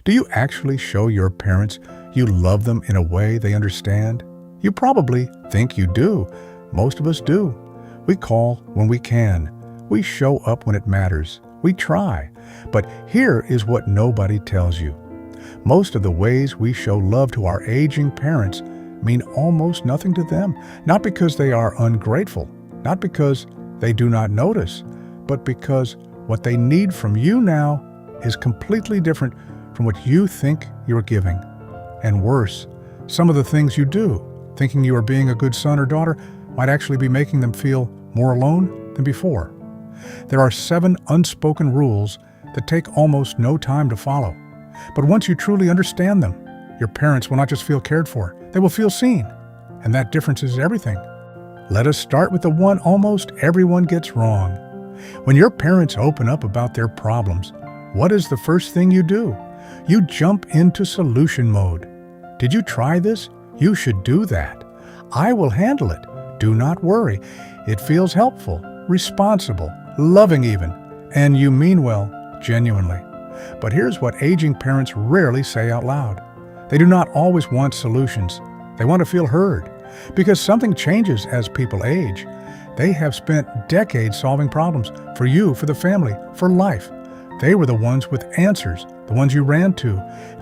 Do you actually show your parents you love them in a way they understand? You probably think you do. Most of us do. We call when we can. We show up when it matters. We try. But here is what nobody tells you. Most of the ways we show love to our aging parents mean almost nothing to them, not because they are ungrateful, not because they do not notice, but because what they need from you now is completely different from what you think you're giving. And worse, some of the things you do, thinking you are being a good son or daughter, might actually be making them feel more alone than before. There are 7 unspoken rules that take almost no time to follow. But once you truly understand them, your parents will not just feel cared for, they will feel seen. And that difference is everything. Let us start with the one almost everyone gets wrong. When your parents open up about their problems, what is the first thing you do? You jump into solution mode. Did you try this? You should do that. I will handle it. Do not worry. It feels helpful, responsible, loving even, and you mean well, genuinely. But here's what aging parents rarely say out loud. They do not always want solutions. They want to feel heard. Because something changes as people age. They have spent decades solving problems for you, for the family, for life. They were the ones with answers, the ones you ran to.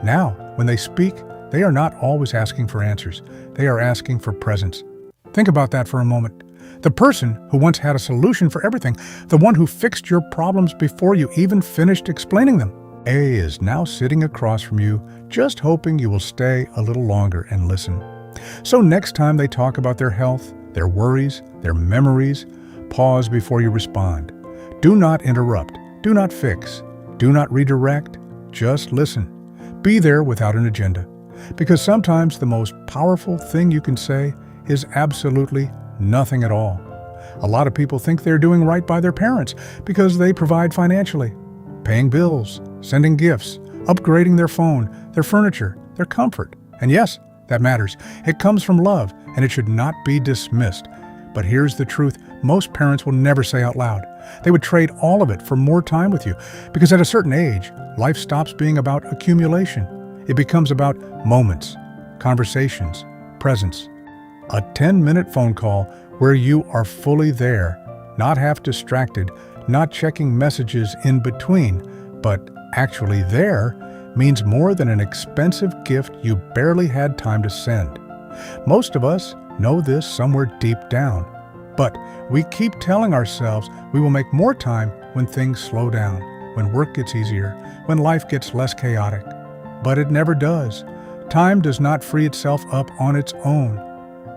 Now, when they speak, they are not always asking for answers. They are asking for presence. Think about that for a moment. The person who once had a solution for everything, the one who fixed your problems before you even finished explaining them, is now sitting across from you, just hoping you will stay a little longer and listen. So next time they talk about their health, their worries, their memories, pause before you respond. Do not interrupt. Do not fix. Do not redirect. Just listen. Be there without an agenda. Because sometimes the most powerful thing you can say is absolutely nothing at all. A lot of people think they're doing right by their parents because they provide financially, paying bills, sending gifts, upgrading their phone, their furniture, their comfort. And yes, that matters. It comes from love, and it should not be dismissed. But here's the truth most parents will never say out loud. They would trade all of it for more time with you, because at a certain age, life stops being about accumulation. It becomes about moments, conversations, presence. A 10-minute phone call where you are fully there, not half distracted, not checking messages in between, but actually there, means more than an expensive gift you barely had time to send. Most of us know this somewhere deep down, but we keep telling ourselves we will make more time when things slow down, when work gets easier, when life gets less chaotic. But it never does. Time does not free itself up on its own.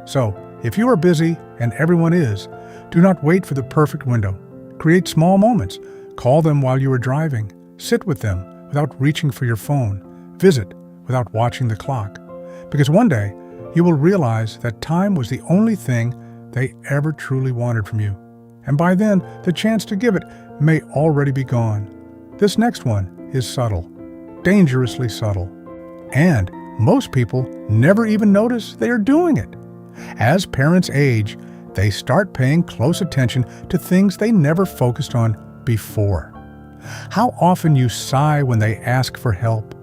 So, if you are busy, and everyone is, do not wait for the perfect window. Create small moments. Call them while you are driving. Sit with them without reaching for your phone. Visit without watching the clock. Because one day, you will realize that time was the only thing they ever truly wanted from you. And by then, the chance to give it may already be gone. This next one is subtle, dangerously subtle. And most people never even notice they are doing it. As parents age, they start paying close attention to things they never focused on before. How often you sigh when they ask for help.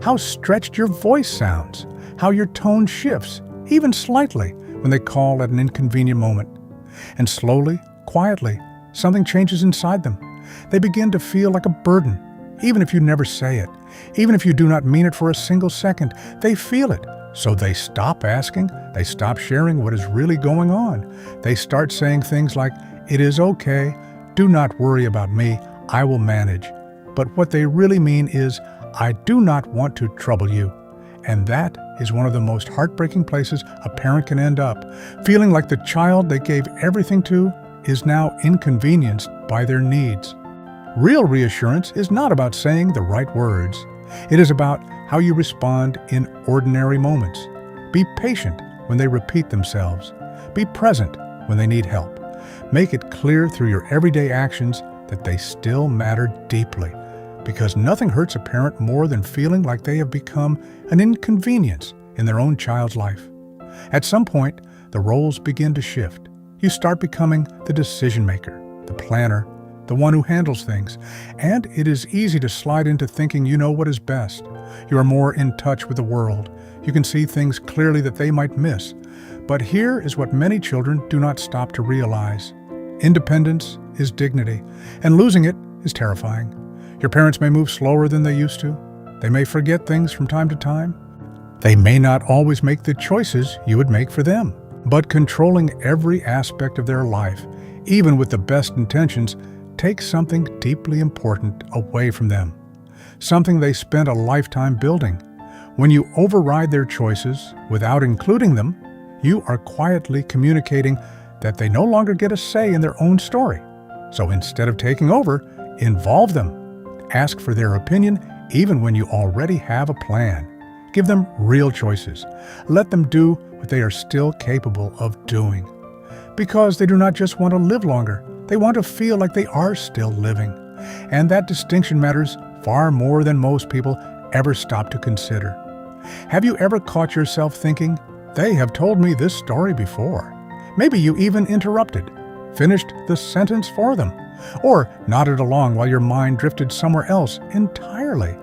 How stretched your voice sounds. How your tone shifts, even slightly, when they call at an inconvenient moment. And slowly, quietly, something changes inside them. They begin to feel like a burden, even if you never say it. Even if you do not mean it for a single second, they feel it. So they stop asking, they stop sharing what is really going on. They start saying things like, "It is okay, do not worry about me, I will manage." But what they really mean is, "I do not want to trouble you." And that is one of the most heartbreaking places a parent can end up, feeling like the child they gave everything to is now inconvenienced by their needs. Real reassurance is not about saying the right words. It is about how you respond in ordinary moments. Be patient when they repeat themselves. Be present when they need help. Make it clear through your everyday actions that they still matter deeply, because nothing hurts a parent more than feeling like they have become an inconvenience in their own child's life. At some point, the roles begin to shift. You start becoming the decision maker, the planner, the one who handles things, and it is easy to slide into thinking you know what is best. You are more in touch with the world. You can see things clearly that they might miss. But here is what many children do not stop to realize. Independence is dignity, and losing it is terrifying. Your parents may move slower than they used to. They may forget things from time to time. They may not always make the choices you would make for them. But controlling every aspect of their life, even with the best intentions, takes something deeply important away from them. Something they spent a lifetime building. When you override their choices without including them, you are quietly communicating that they no longer get a say in their own story. So instead of taking over, involve them. Ask for their opinion even when you already have a plan. Give them real choices. Let them do what they are still capable of doing. Because they do not just want to live longer, they want to feel like they are still living. And that distinction matters far more than most people ever stop to consider. Have you ever caught yourself thinking, they have told me this story before? Maybe you even interrupted, finished the sentence for them, or nodded along while your mind drifted somewhere else entirely.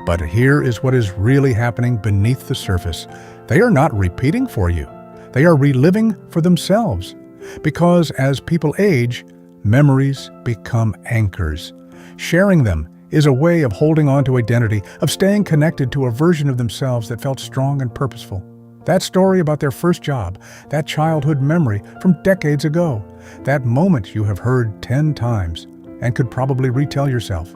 But here is what is really happening beneath the surface. They are not repeating for you. They are reliving for themselves. Because as people age, memories become anchors. Sharing them is a way of holding on to identity, of staying connected to a version of themselves that felt strong and purposeful. That story about their first job, that childhood memory from decades ago, that moment you have heard 10 times and could probably retell yourself.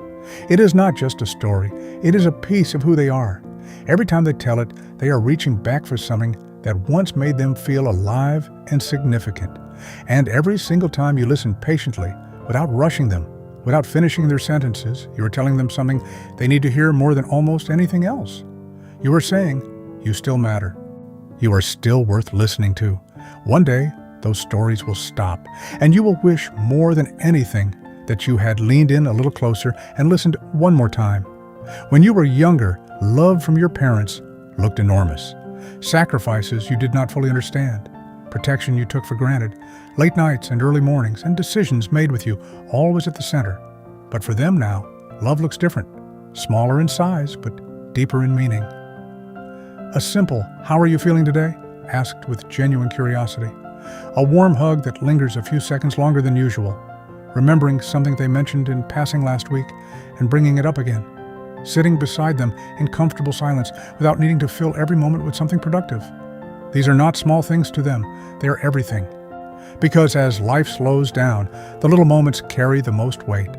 It is not just a story, it is a piece of who they are. Every time they tell it, they are reaching back for something that once made them feel alive and significant. And every single time you listen patiently, without rushing them, without finishing their sentences, you are telling them something they need to hear more than almost anything else. You are saying, you still matter. You are still worth listening to. One day, those stories will stop, and you will wish more than anything that you had leaned in a little closer and listened one more time. When you were younger, love from your parents looked enormous. Sacrifices you did not fully understand, protection you took for granted, late nights and early mornings, and decisions made with you always at the center. But for them now, love looks different, smaller in size, but deeper in meaning. A simple, "How are you feeling today?" asked with genuine curiosity. A warm hug that lingers a few seconds longer than usual, remembering something they mentioned in passing last week and bringing it up again. Sitting beside them in comfortable silence without needing to fill every moment with something productive. These are not small things to them, they are everything. Because as life slows down, the little moments carry the most weight.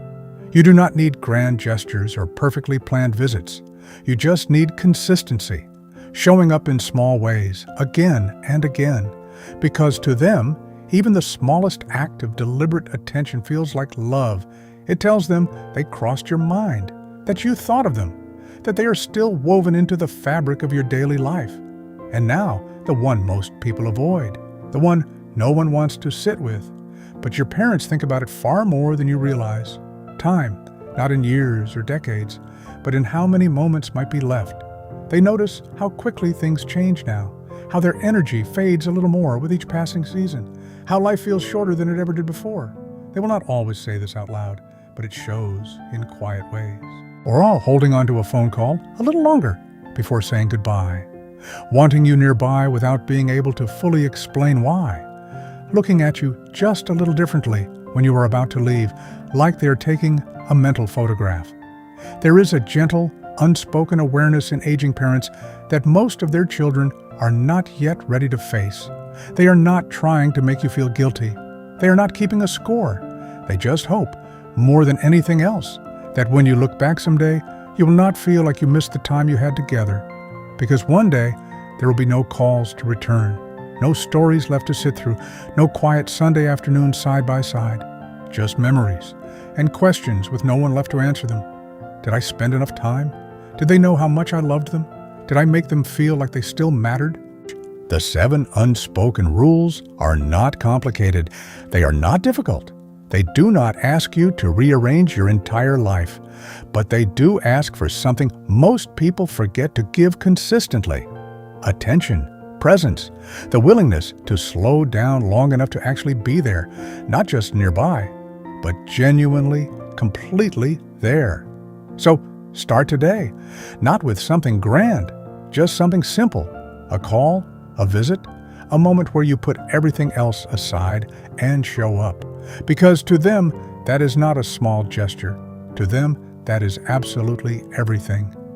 You do not need grand gestures or perfectly planned visits. You just need consistency, showing up in small ways, again and again. Because to them, even the smallest act of deliberate attention feels like love. It tells them they crossed your mind, that you thought of them, that they are still woven into the fabric of your daily life. And now, the one most people avoid, the one no one wants to sit with. But your parents think about it far more than you realize. Time, not in years or decades, but in how many moments might be left. They notice how quickly things change now, how their energy fades a little more with each passing season, how life feels shorter than it ever did before. They will not always say this out loud, but it shows in quiet ways. Or all holding onto a phone call a little longer before saying goodbye, wanting you nearby without being able to fully explain why, looking at you just a little differently when you are about to leave, like they are taking a mental photograph. There is a gentle, unspoken awareness in aging parents that most of their children are not yet ready to face. They are not trying to make you feel guilty. They are not keeping a score. They just hope, more than anything else, that when you look back someday, you will not feel like you missed the time you had together. Because one day, there will be no calls to return, no stories left to sit through, no quiet Sunday afternoon side by side, just memories and questions with no one left to answer them. Did I spend enough time? Did they know how much I loved them? Did I make them feel like they still mattered? The 7 unspoken rules are not complicated. They are not difficult. They do not ask you to rearrange your entire life, but they do ask for something most people forget to give consistently: attention, presence, the willingness to slow down long enough to actually be there, not just nearby, but genuinely, completely there. So Start today, not with something grand, just something simple, a call, a visit, a moment where you put everything else aside and show up. Because to them, that is not a small gesture. To them, that is absolutely everything.